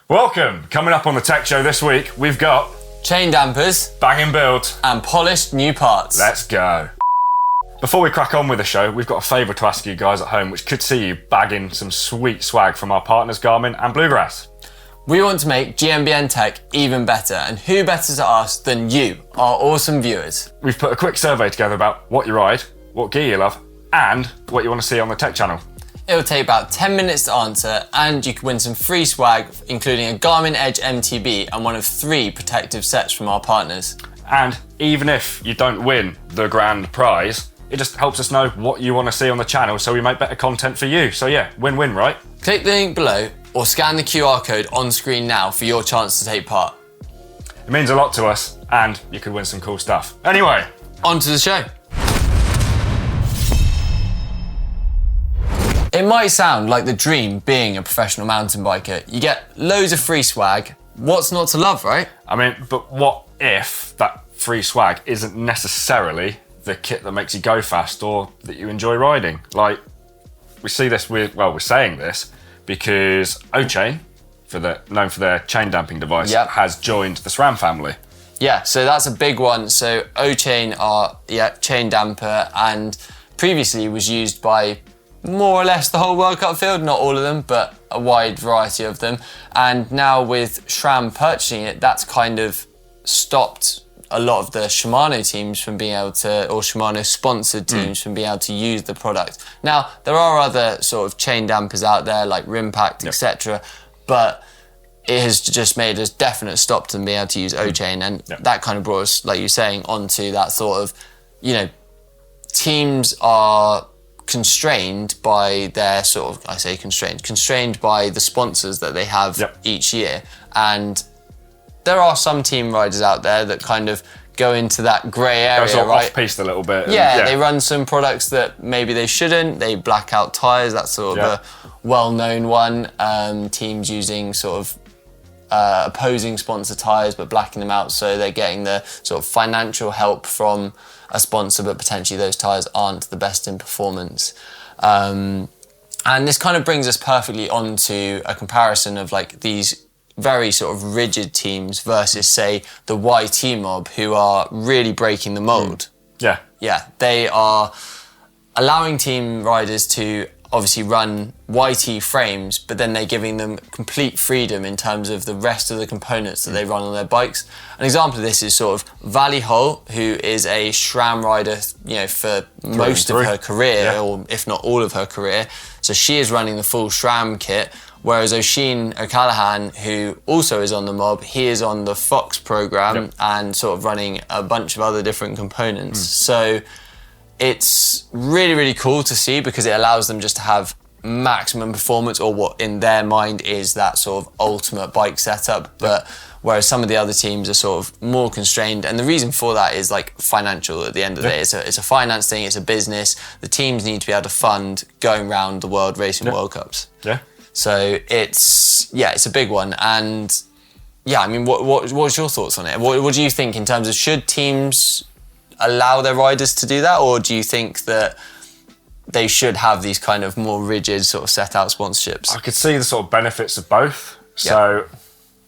Welcome! Coming up on the Tech Show this week, we've got chain dampers, banging build, and polished new parts. Let's go. Before we crack on with the show, we've got a favour to ask you guys at home, which could see you bagging some sweet swag from our partners Garmin and Bluegrass. We want to make GMBN Tech even better, and who better to ask than you, our awesome viewers. We've put a quick survey together about what you ride, what gear you love, and what you want to see on the Tech channel. It'll take about 10 minutes to answer, and you can win some free swag, including a Garmin Edge MTB and one of 3 protective sets from our partners. And even if you don't win the grand prize, it just helps us know what you want to see on the channel so we make better content for you. So yeah, win-win, right? Click the link below or scan the QR code on screen now for your chance to take part. It means a lot to us, and you could win some cool stuff. Anyway, on to the show. It might sound like the dream being a professional mountain biker. You get loads of free swag. What's not to love, right? I mean, but what if that free swag isn't necessarily the kit that makes you go fast or that you enjoy riding? Like, we see this with, well, we're saying this because O-Chain, known for their chain damping device, has joined the SRAM family. Yeah, so that's a big one. So O-Chain are, chain damper, and previously was used by more or less the whole World Cup field, not all of them, but a wide variety of them. And now with SRAM purchasing it, that's kind of stopped a lot of the Shimano teams from being able to, or Shimano sponsored teams from being able to use the product. Now, there are other sort of chain dampers out there like Rimpact, etc., but it has just made a definite stop to them being able to use O-Chain, and that kind of brought us, like you're saying, onto that sort of, teams are constrained by their sort of, I say constrained by the sponsors that they have each year. And there are some team riders out there that kind of go into that grey area, sort of right? Off-piste a little bit. Yeah, they run some products that maybe they shouldn't. They black out tyres, that's sort of a well-known one. Teams using sort of opposing sponsor tyres but blacking them out, so they're getting the sort of financial help from a sponsor, but potentially those tyres aren't the best in performance. And this kind of brings us perfectly onto a comparison of like these very sort of rigid teams versus, say, the YT mob, who are really breaking the mould. Yeah, they are allowing team riders to obviously run YT frames, but then they're giving them complete freedom in terms of the rest of the components that they run on their bikes. An example of this is sort of Valley Hull, who is a SRAM rider, for most of her career, or if not all of her career. So she is running the full SRAM kit, whereas Oisin O'Callaghan, who also is on the mob, he is on the Fox program and sort of running a bunch of other different components. So it's really, really cool to see, because it allows them just to have maximum performance, or what in their mind is that sort of ultimate bike setup. But whereas some of the other teams are sort of more constrained, and the reason for that is like financial at the end of the day. It's a finance thing, it's a business. The teams need to be able to fund going around the world racing World Cups. So it's a big one. And I mean, what's your thoughts on it? What do you think in terms of, should teams allow their riders to do that, or do you think that they should have these kind of more rigid sort of set out sponsorships? I could see the sort of benefits of both. So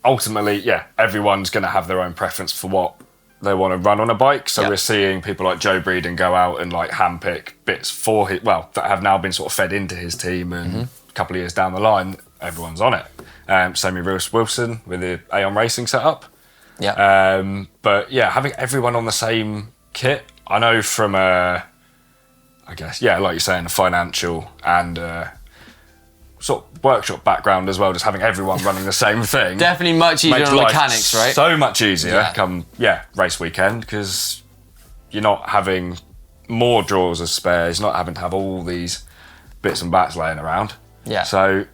ultimately, everyone's going to have their own preference for what they want to run on a bike. So we're seeing people like Jobii go out and like handpick bits for that have now been sort of fed into his team, and a couple of years down the line, everyone's on it. Same with Lewis Wilson with the Aon Racing setup. But having everyone on the same kit, I know from like you're saying, a financial and sort of workshop background as well, just having everyone running the same thing. Definitely much easier on mechanics, right? So much easier come race weekend, because you're not having more drawers as spares, not having to have all these bits and bats laying around. So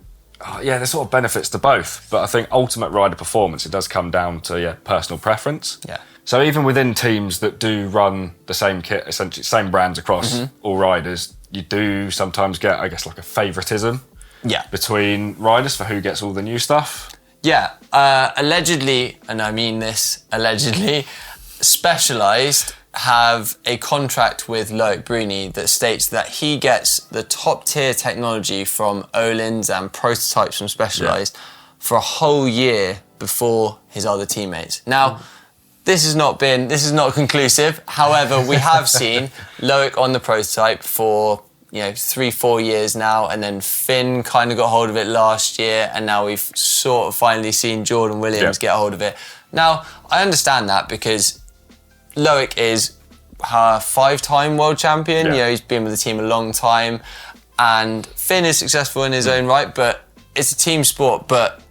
there's sort of benefits to both, but I think ultimate rider performance, it does come down to personal preference. So even within teams that do run the same kit, essentially same brands across all riders, you do sometimes get, I guess, like a favouritism between riders for who gets all the new stuff. Allegedly, and I mean this allegedly, Specialized have a contract with Loyae that states that he gets the top tier technology from Öhlins and prototypes from Specialized for a whole year before his other teammates. Now, this is not conclusive. However, we have seen Loyae on the prototype for 3-4 years now, and then Finn kind of got hold of it last year, and now we've sort of finally seen Jordan Williams get a hold of it. Now, I understand that because Loyae is a 5-time world champion. He's been with the team a long time, and Finn is successful in his own right, but it's a team sport, but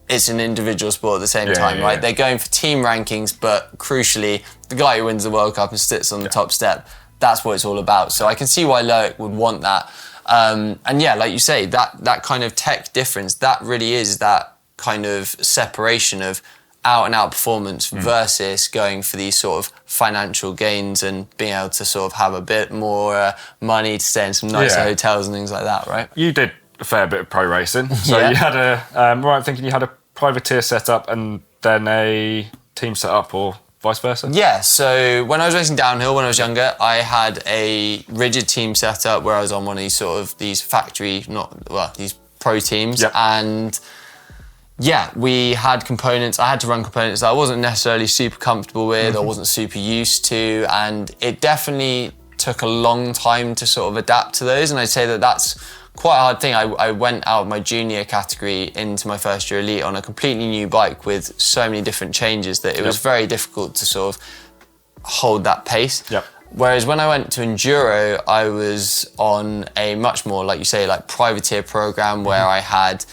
it's an individual sport at the same time, right? They're going for team rankings, but crucially, the guy who wins the World Cup and sits on the top step, that's what it's all about. So I can see why Loyae would want that. And like you say, that kind of tech difference, that really is that kind of separation of out-and-out performance versus going for these sort of financial gains and being able to sort of have a bit more money to stay in some nicer hotels and things like that, right? You did a fair bit of pro racing. So you had I'm thinking you had a privateer set up and then a team set up, or vice versa? Yeah, so when I was racing downhill when I was younger, I had a rigid team set up where I was on one of these factory, these pro teams. And we had components. I had to run components that I wasn't necessarily super comfortable with or wasn't super used to. And it definitely took a long time to sort of adapt to those. And I'd say that that's quite a hard thing. I went out of my junior category into my first year elite on a completely new bike with so many different changes that it was very difficult to sort of hold that pace. Whereas when I went to Enduro, I was on a much more, like you say, like privateer program where I had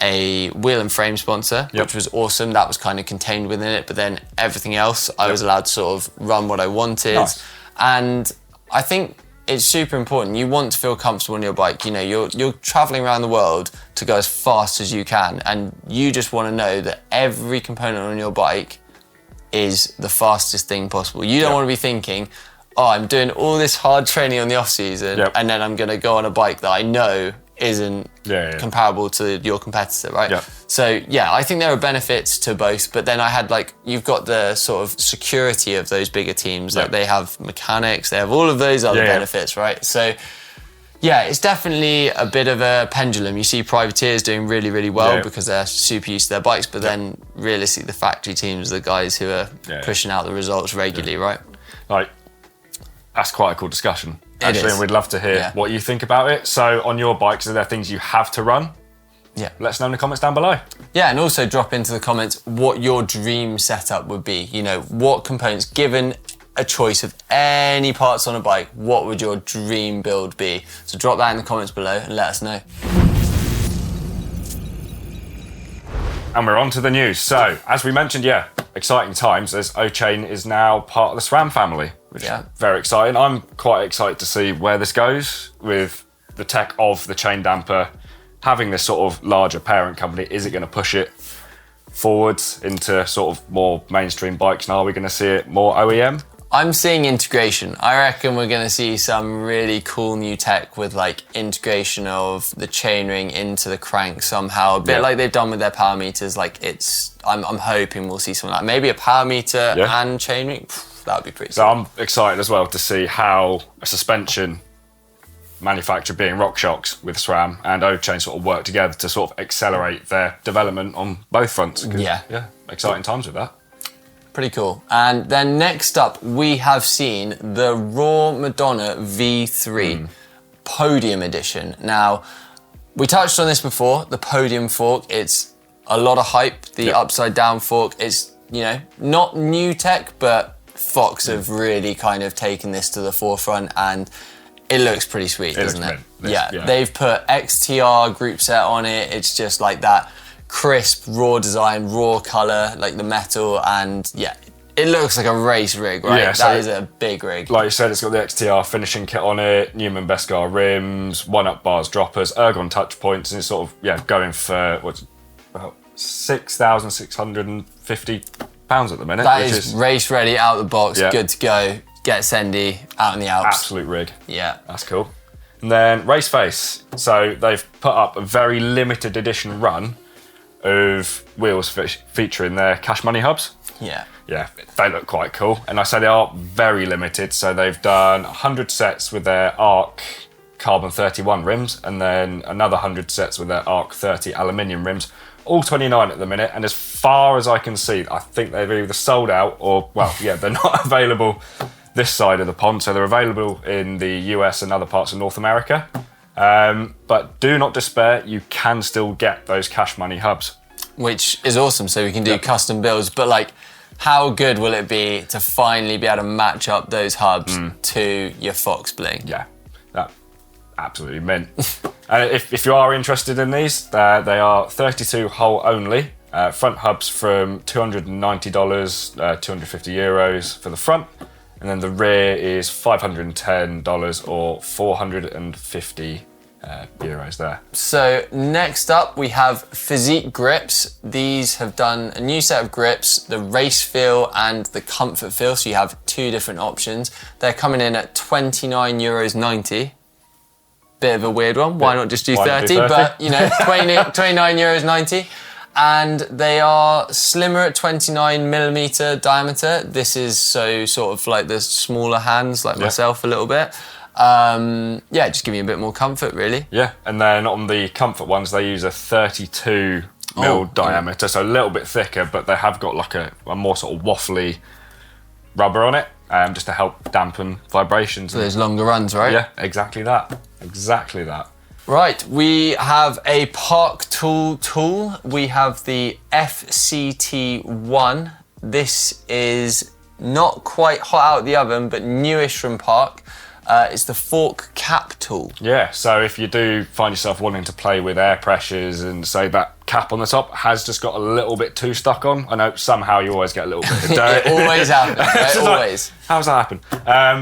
a wheel and frame sponsor, which was awesome. That was kind of contained within it, but then everything else, I was allowed to sort of run what I wanted. Nice. And I think it's super important. You want to feel comfortable on your bike. You're traveling around the world to go as fast as you can, and you just want to know that every component on your bike is the fastest thing possible. You don't want to be thinking, I'm doing all this hard training on the off season, and then I'm going to go on a bike that I know isn't comparable to your competitor, right? So I think there are benefits to both, but then I had you've got the sort of security of those bigger teams, that they have mechanics, they have all of those other benefits, right? So it's definitely a bit of a pendulum. You see privateers doing really, really well because they're super used to their bikes, but then realistically the factory teams are the guys who are pushing out the results regularly, right? That's quite a cool discussion. Actually, and we'd love to hear what you think about it. So on your bikes, are there things you have to run? Let us know in the comments down below. And also drop into the comments what your dream setup would be. What components, given a choice of any parts on a bike, what would your dream build be? So drop that in the comments below and let us know. And we're on to the news. So, as we mentioned, exciting times, as O-Chain is now part of the SRAM family, which is very exciting. I'm quite excited to see where this goes with the tech of the chain damper, having this sort of larger parent company. Is it going to push it forwards into sort of more mainstream bikes? And are we going to see it more OEM? I'm seeing integration. I reckon we're going to see some really cool new tech with integration of the chainring into the crank somehow, a bit like they've done with their power meters. I'm hoping we'll see something like maybe a power meter and chainring. That would be pretty So I'm excited as well to see how a suspension manufacturer, being RockShox with SRAM and O-Chain, sort of work together to sort of accelerate their development on both fronts. Exciting times with that. Pretty cool. And then next up, we have seen the Raw Madonna V3 Podium Edition. Now, we touched on this before, the Podium fork. It's a lot of hype. The upside down fork is, not new tech, but Fox have really kind of taken this to the forefront, and it looks pretty sweet, doesn't it? They've put XTR group set on it. It's just like that crisp, raw design, raw colour, like the metal, and it looks like a race rig, right? That is a big rig. Like you said, it's got the XTR finishing kit on it, Newman Beskar rims, one-up bars, droppers, ergon touch points, and it's sort of, going for, about £6,650 at the minute. That is race ready, out of the box, good to go, get Sendy, out in the Alps. Absolute rig. That's cool. And then Race Face. So they've put up a very limited edition run of wheels featuring their Cash Money hubs. They look quite cool, and I say they are very limited. So they've done 100 sets with their Arc Carbon 31 rims, and then another 100 sets with their Arc 30 aluminium rims, all 29 at the minute, and as far as I can see, I think they've either sold out or, well, yeah, they're not available this side of the pond, so they're available in the US and other parts of North America. But do not despair, you can still get those cash money hubs. Which is awesome, so we can do custom builds, but like, how good will it be to finally be able to match up those hubs to your Fox Bling? Yeah, that absolutely mint. If you are interested in these, they are 32 hole only. Front hubs from $290, €250 for the front. And then the rear is $510 or 450 euros there. So next up we have Physique grips. These have done a new set of grips, the race feel and the comfort feel. So you have two different options. They're coming in at €29.90. Bit of a weird one. Why not just do 30? But you know, €29.90. And they are slimmer at 29mm diameter. This is so sort of like the smaller hands, like myself a little bit. Yeah, just give me a bit more comfort, really. Yeah, and then on the comfort ones, they use a 32mm diameter, so a little bit thicker, but they have got like a more sort of waffly rubber on it, just to help dampen vibrations. For those longer runs, right? Yeah, exactly that. Exactly that. Right, we have a Park tool. We have the FCT1. This is not quite hot out of the oven, but newish from Park. It's the fork cap tool. Yeah, so if you do find yourself wanting to play with air pressures and say that cap on the top has just got a little bit too stuck on, I know somehow you always get a little bit of dirt. It always happens, right? Always. Like, how's that happen?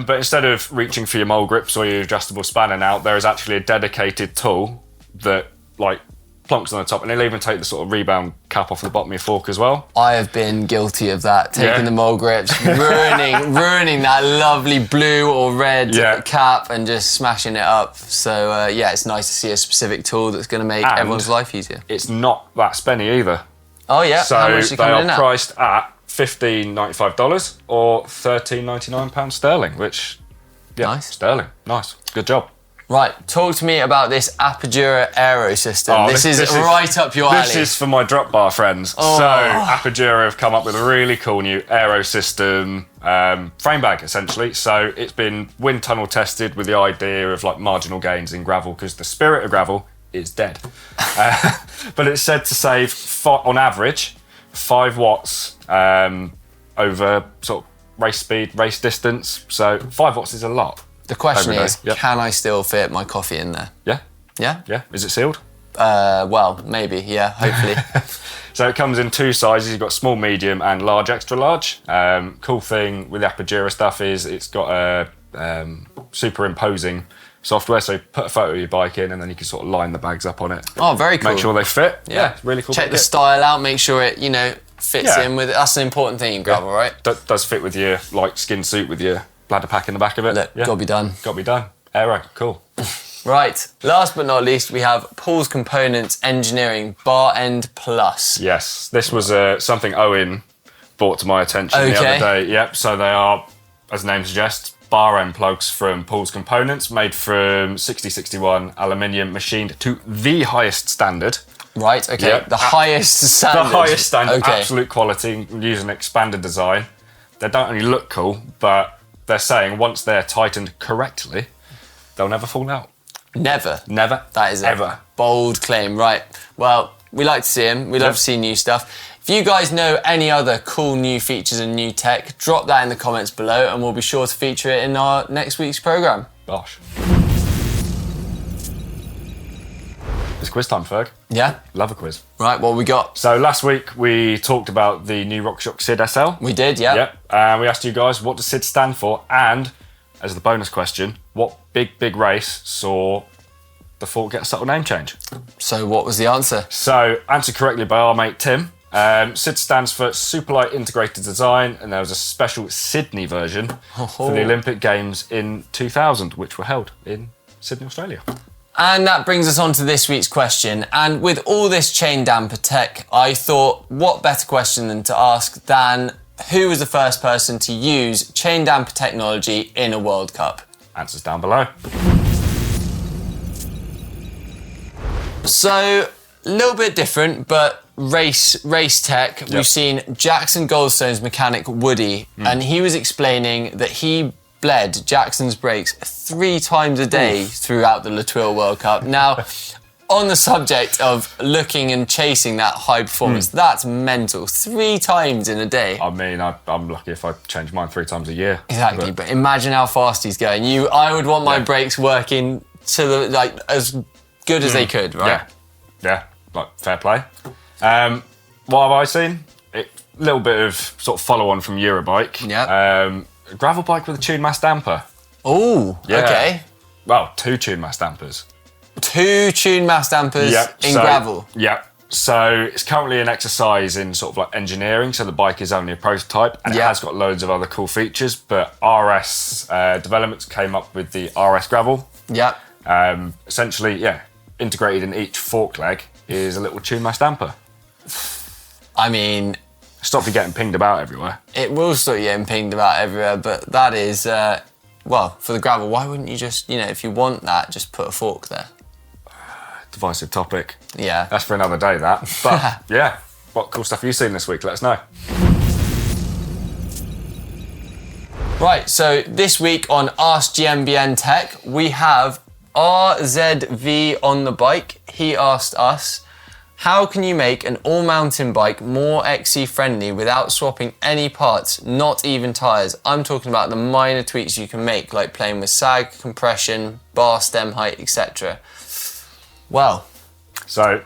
But instead of reaching for your mole grips or your adjustable spanner now, there is actually a dedicated tool that like plonks on the top, and it'll even take the sort of rebound cap off the bottom of your fork as well. I have been guilty of that, taking the mole grips, ruining that lovely blue or red cap and just smashing it up. So yeah, it's nice to see a specific tool that's going to make everyone's life easier. It's not that spenny either. Oh yeah, so how much are you coming in at? They are priced at $15.95 or £13.99 sterling, which, nice. Sterling, nice, good job. Right, talk to me about this Apogura Aero system. This is right up your alley. This is for my drop bar friends. Oh. So Apogura have come up with a really cool new Aero system frame bag, essentially. So it's been wind tunnel tested with the idea of like marginal gains in gravel, because the spirit of gravel is dead. But it's said to save, on average, 5 watts over sort of race speed, race distance. So 5 watts is a lot. The question is, can I still fit my coffee in there? Yeah. Yeah? Yeah. Is it sealed? Well, maybe, yeah, hopefully. So it comes in 2 sizes. You've got small, medium and large, extra large. Cool thing with the Apogura stuff is it's got a superimposing software. So you put a photo of your bike in and then you can sort of line the bags up on it. Oh, very cool. Make sure they fit. Yeah, really cool. Check the style out, make sure it, you know, fits in with it. That's an important thing in gravel, right? Does fit with your like skin suit with your bladder pack in the back of it. Look, gotta be done. Gotta be done. Aero, cool. Right, last but not least, we have Paul's Components Engineering Bar End Plus. Yes, this was something Owen brought to my attention the other day. Yep, so they are, as the name suggests, bar end plugs from Paul's Components, made from 6061 aluminium, machined to the highest standard. Right, okay, yep. The highest standard. The highest standard, absolute quality, using expanded design. They don't only look cool, but they're saying once they're tightened correctly, they'll never fall out. Never? Never. That is ever. A bold claim. Right. Well, we like to see them. We love to see new stuff. If you guys know any other cool new features and new tech, drop that in the comments below and we'll be sure to feature it in our next week's programme. Gosh. It's quiz time, Ferg. Yeah? Love a quiz. Right, what we got? So last week we talked about the new RockShox SID SL. We did, yeah. Yep. And we asked you guys, what does SID stand for? And, as the bonus question, what big race saw the fork get a subtle name change? So what was the answer? So, answered correctly by our mate Tim. SID stands for Super Light Integrated Design, and there was a special Sydney version for the Olympic Games in 2000, which were held in Sydney, Australia. And that brings us on to this week's question. And with all this chain damper tech, I thought, what better question than to ask than who was the first person to use chain damper technology in a World Cup? Answers down below. So, A little bit different, but race tech. We've seen Jackson Goldstone's mechanic Woody, and he was explaining that he bled Jackson's brakes 3 times a day throughout the Le Tuile World Cup. Now, on the subject of looking and chasing that high performance, that's mental. 3 times in a day. I mean, I'm lucky if I change mine 3 times a year. Exactly, but imagine how fast he's going. I would want my brakes working to the as good as they could, right? Yeah, like fair play. What have I seen? A little bit of sort of follow on from Eurobike. Yeah. Gravel bike with a tuned mass damper. Oh, okay. Well, 2 tuned mass dampers. 2 tuned mass dampers in gravel. Yeah. So it's currently an exercise in sort of like engineering. So the bike is only a prototype and it has got loads of other cool features. But RS Developments came up with the RS Gravel. Yeah. Essentially, integrated in each fork leg is a little tuned mass damper. I mean, Stop you getting pinged about everywhere. It will stop you getting pinged about everywhere, but that is, well, for the gravel, why wouldn't you just, if you want that, just put a fork there? Divisive topic. Yeah. That's for another day, that. But, yeah, what cool stuff have you seen this week? Let us know. Right, so this week on Ask GMBN Tech, we have RZV on the bike. He asked us, how can you make an all-mountain bike more XC friendly without swapping any parts, not even tyres? I'm talking about the minor tweaks you can make, like playing with sag, compression, bar stem height, etc. Well. So,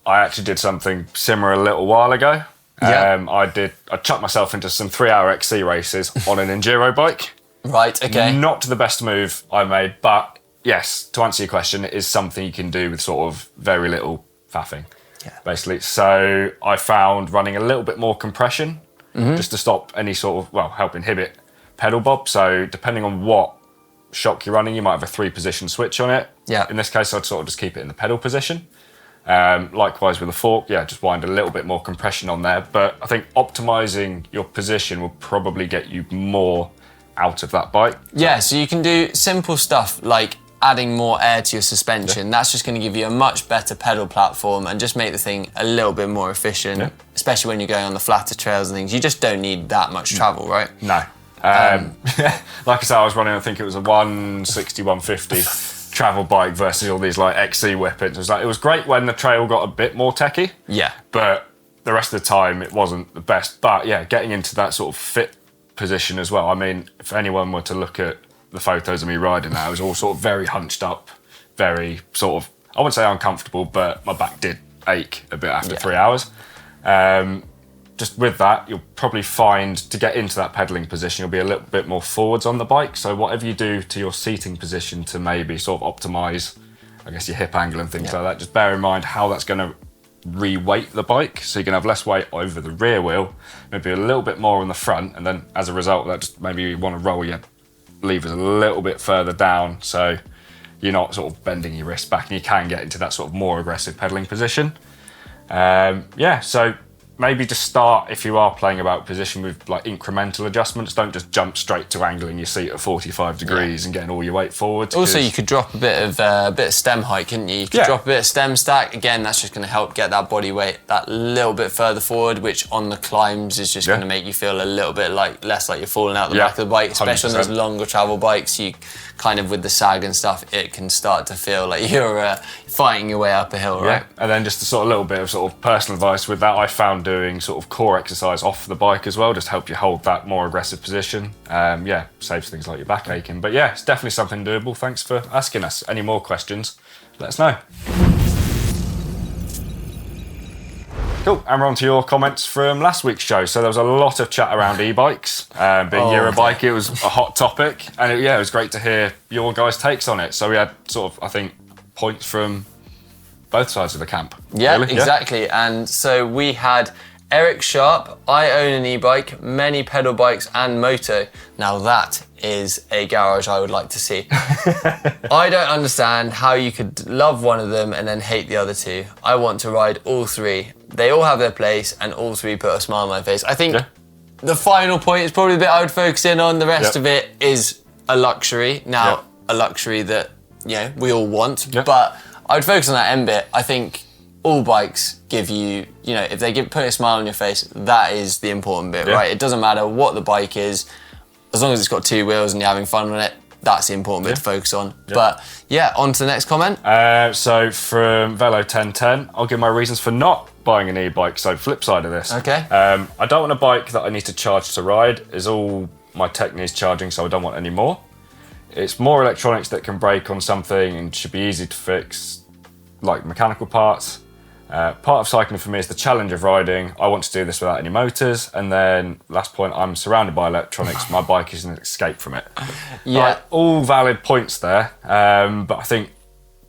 I actually did something similar a little while ago. I chucked myself into some 3-hour XC races on an enduro bike. Right, okay. Not the best move I made, but yes, to answer your question, it is something you can do with sort of very little faffing, basically. So I found running a little bit more compression just to stop any sort of, help inhibit pedal bob. So depending on what shock you're running, you might have a 3-position switch on it. Yeah. In this case, I'd sort of just keep it in the pedal position. Likewise with a fork, just wind a little bit more compression on there. But I think optimizing your position will probably get you more out of that bike. Yeah, so you can do simple stuff like adding more air to your suspension. That's just going to give you a much better pedal platform and just make the thing a little bit more efficient, especially when you're going on the flatter trails and things. You just don't need that much travel, right? No. Like I said, I was running, I think it was a 160, 150 travel bike versus all these like XC weapons. It was great when the trail got a bit more techie. Yeah. But the rest of the time it wasn't the best. But yeah, getting into that sort of fit position as well. I mean, if anyone were to look at the photos of me riding that, I was all sort of very hunched up, very sort of, I wouldn't say uncomfortable, but my back did ache a bit after 3 hours. Just with that, you'll probably find to get into that pedalling position, you'll be a little bit more forwards on the bike. So whatever you do to your seating position to maybe sort of optimise, I guess, your hip angle and things like that, just bear in mind how that's going to re-weight the bike. So you can have less weight over the rear wheel, maybe a little bit more on the front, and then as a result of that, just maybe you want to roll your levers a little bit further down so you're not sort of bending your wrist back and you can get into that sort of more aggressive pedalling position. So maybe just start, if you are playing about position, with like incremental adjustments. Don't just jump straight to angling your seat at 45 degrees and getting all your weight forward. Also, you could drop a bit of stem height, couldn't you? You could drop a bit of stem stack. Again, that's just going to help get that body weight that little bit further forward, which on the climbs is just going to make you feel a little bit less like you're falling out the back of the bike, especially 100%. On those longer travel bikes. You kind of, with the sag and stuff, it can start to feel like you're fighting your way up a hill, right? And then just a sort of little bit of sort of personal advice with that, I found doing sort of core exercise off the bike as well, just help you hold that more aggressive position. Saves things like your back aching. But yeah, it's definitely something doable. Thanks for asking us. Any more questions, let us know. Cool, and we're on to your comments from last week's show. So there was a lot of chat around e-bikes. Being Eurobike, it was a hot topic. And it was great to hear your guys' takes on it. So we had sort of, I think, points from both sides of the camp. Yeah, really? Exactly. Yeah. And so we had Eric Sharp, I own an e-bike, many pedal bikes and moto. Now that is a garage I would like to see. I don't understand how you could love one of them and then hate the other two. I want to ride all 3. They all have their place and all 3 put a smile on my face. I think the final point is probably the bit I would focus in on. The rest of it is a luxury. Now, a luxury that, we all want, but I would focus on that end bit. I think all bikes give you, if they put a smile on your face, that is the important bit, right? It doesn't matter what the bike is, as long as it's got 2 wheels and you're having fun with it, that's the important bit to focus on. But on to the next comment. So from Velo 1010, I'll give my reasons for not buying an e-bike. So flip side of this. Okay. I don't want a bike that I need to charge to ride. Is all my tech needs charging, so I don't want any more. It's more electronics that can break on something and should be easy to fix, like mechanical parts. Part of cycling for me is the challenge of riding. I want to do this without any motors. And then last point, I'm surrounded by electronics. My bike is an escape from it. All valid points there. But I think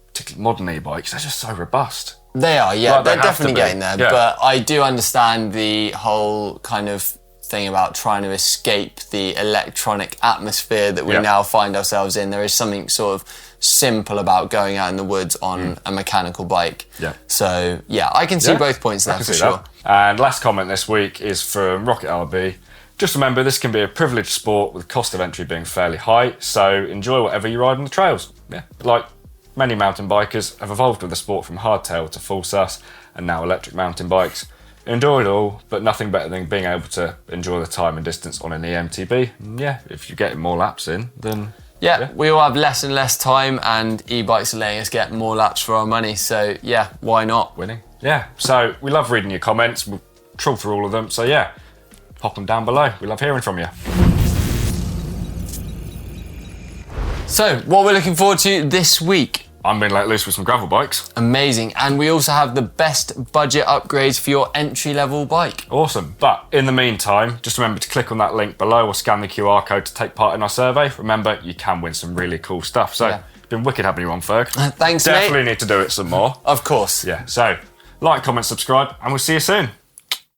particularly modern e-bikes, they're just so robust. They are, they're definitely getting there. But I do understand the whole kind of thing about trying to escape the electronic atmosphere that we now find ourselves in. There is something sort of simple about going out in the woods on a mechanical bike. So I can see both points there for sure. And last comment this week is from Rocket LB. Just remember, this can be a privileged sport with cost of entry being fairly high, so enjoy whatever you ride on the trails. Like many mountain bikers have evolved with the sport from hardtail to full sus and now electric mountain bikes. Enjoy it all, but nothing better than being able to enjoy the time and distance on an EMTB. If you're getting more laps in, then we all have less and less time, and e-bikes are letting us get more laps for our money. So why not? Winning. So we love reading your comments. We'll trawl through all of them. So pop them down below. We love hearing from you. So what we're looking forward to this week. I'm being let loose with some gravel bikes. Amazing. And we also have the best budget upgrades for your entry-level bike. Awesome. But in the meantime, just remember to click on that link below or scan the QR code to take part in our survey. Remember, you can win some really cool stuff. So, it's been wicked having you on, Ferg. Thanks, Definitely need to do it some more. Of course. So, like, comment, subscribe, and we'll see you soon.